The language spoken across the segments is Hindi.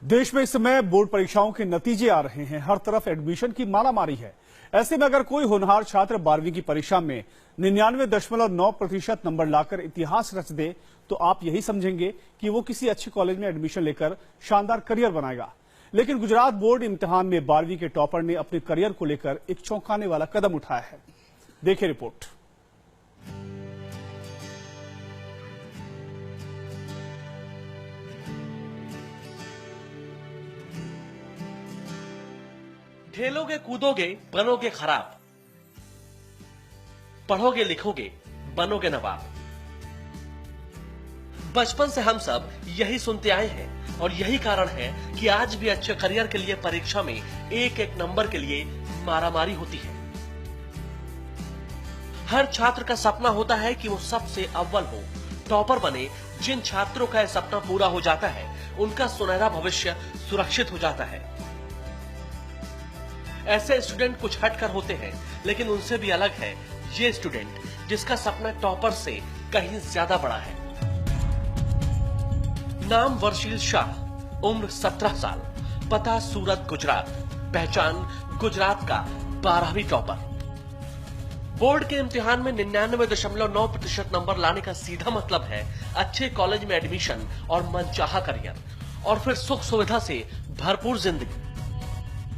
देश में इस समय बोर्ड परीक्षाओं के नतीजे आ रहे हैं। हर तरफ एडमिशन की मारामारी है। ऐसे में अगर कोई होनहार छात्र 12वीं की परीक्षा में 99.9% नंबर लाकर इतिहास रच दे तो आप यही समझेंगे कि वो किसी अच्छे कॉलेज में एडमिशन लेकर शानदार करियर बनाएगा। लेकिन गुजरात बोर्ड इम्तिहान में 12वीं के टॉपर ने अपने करियर को लेकर एक चौंकाने वाला कदम उठाया है। देखिए रिपोर्ट। खेलोगे कूदोगे बनोगे खराब, पढ़ोगे लिखोगे बनोगे नवाब। बचपन से हम सब यही सुनते आए हैं और यही कारण है कि आज भी अच्छे करियर के लिए परीक्षा में एक एक नंबर के लिए मारामारी होती है। हर छात्र का सपना होता है कि वो सबसे अव्वल हो, टॉपर बने। जिन छात्रों का यह सपना पूरा हो जाता है उनका सुनहरा भविष्य सुरक्षित हो जाता है। ऐसे स्टूडेंट कुछ हटकर होते हैं, लेकिन उनसे भी अलग है ये स्टूडेंट जिसका सपना टॉपर से कहीं ज्यादा बड़ा है। नाम वर्षील शाह, उम्र 17 साल, पता सूरत गुजरात, पहचान गुजरात का 12वीं टॉपर। बोर्ड के इम्तिहान में 99.9% नंबर लाने का सीधा मतलब है अच्छे कॉलेज में एडमिशन और मनचाहा करियर और फिर सुख सुविधा से भरपूर जिंदगी।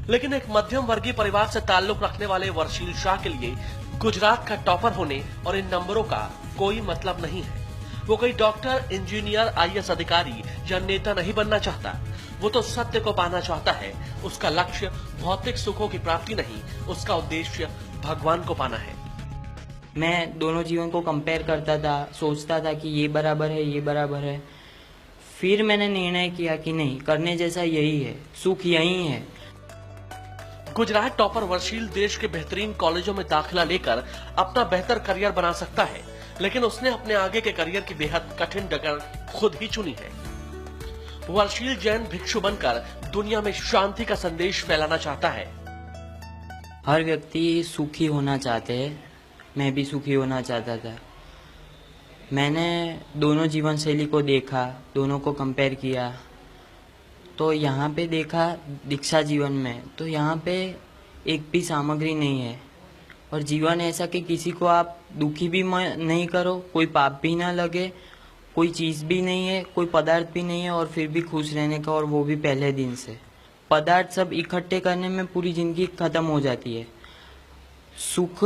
लेकिन एक मध्यम वर्गीय परिवार से ताल्लुक रखने वाले वर्षील शाह के लिए गुजरात का टॉपर होने और इन नंबरों का कोई मतलब नहीं है। वो कोई डॉक्टर, इंजीनियर, आईएएस अधिकारी या नेता नहीं बनना चाहता। वो तो सत्य को पाना चाहता है। उसका लक्ष्य भौतिक सुखों की प्राप्ति नहीं, उसका उद्देश्य भगवान को पाना है। मैं दोनों जीवन को कंपेयर करता था, सोचता था कि ये बराबर है, ये बराबर है। फिर मैंने निर्णय किया कि नहीं, करने जैसा यही है, सुख यही है। गुजरात टॉपर वर्षील देश के बेहतरीन कॉलेजों में दाखिला लेकर अपना बेहतर करियर बना सकता है, लेकिन उसने अपने आगे के करियर की बेहद कठिन डगर खुद ही चुनी है। वर्षील जैन भिक्षु बनकर दुनिया में शांति का संदेश फैलाना चाहता है। हर व्यक्ति सुखी होना चाहते हैं, मैं भी सुखी होना चाहता था। मैंने दोनों जीवन शैली को देखा, दोनों को कंपेयर किया, तो यहाँ पे देखा दीक्षा जीवन में, तो यहाँ पे एक भी सामग्री नहीं है। और जीवन ऐसा कि किसी को आप दुखी भी नहीं करो, कोई पाप भी ना लगे, कोई चीज़ भी नहीं है, कोई पदार्थ भी नहीं है और फिर भी खुश रहने का, और वो भी पहले दिन से। पदार्थ सब इकट्ठे करने में पूरी जिंदगी खत्म हो जाती है। सुख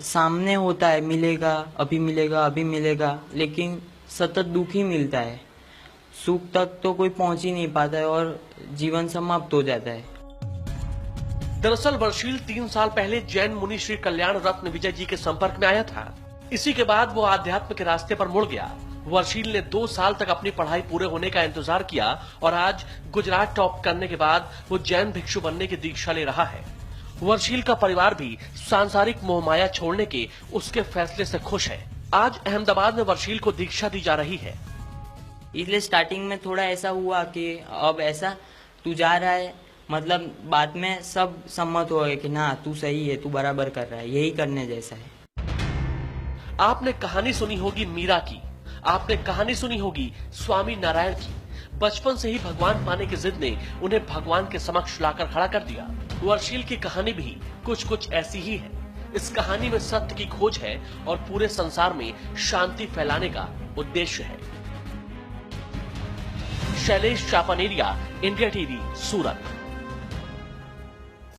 सामने होता है, मिलेगा, अभी मिलेगा, अभी मिलेगा, लेकिन सतत दुख ही मिलता है। सुख तक तो कोई पहुंच ही नहीं पाता है और जीवन समाप्त हो जाता है। दरअसल वर्षील 3 साल पहले जैन मुनि श्री कल्याण रत्न विजय जी के संपर्क में आया था। इसी के बाद वो आध्यात्म के रास्ते पर मुड़ गया। वर्षील ने 2 साल तक अपनी पढ़ाई पूरे होने का इंतजार किया और आज गुजरात टॉप करने के बाद वो जैन भिक्षु बनने की दीक्षा ले रहा है। वर्षील का परिवार भी सांसारिक मोहमाया छोड़ने के उसके फैसले से खुश है। आज अहमदाबाद में वर्षील को दीक्षा दी जा रही है। इसलिए स्टार्टिंग में थोड़ा ऐसा हुआ कि अब ऐसा तू जा रहा है, मतलब बाद में सब सम्मत हो गए कि ना तू सही है, तू बराबर कर रहा है, यही करने जैसा है। आपने कहानी सुनी होगी मीरा की, आपने कहानी सुनी होगी स्वामी नारायण की। बचपन से ही भगवान पाने की जिद ने उन्हें भगवान के समक्ष लाकर खड़ा कर दिया। वर्षील की कहानी भी कुछ कुछ ऐसी ही है। इस कहानी में सत्य की खोज है और पूरे संसार में शांति फैलाने का उद्देश्य है। शैलेश चापानेरिया, इंडिया टीवी, सूरत।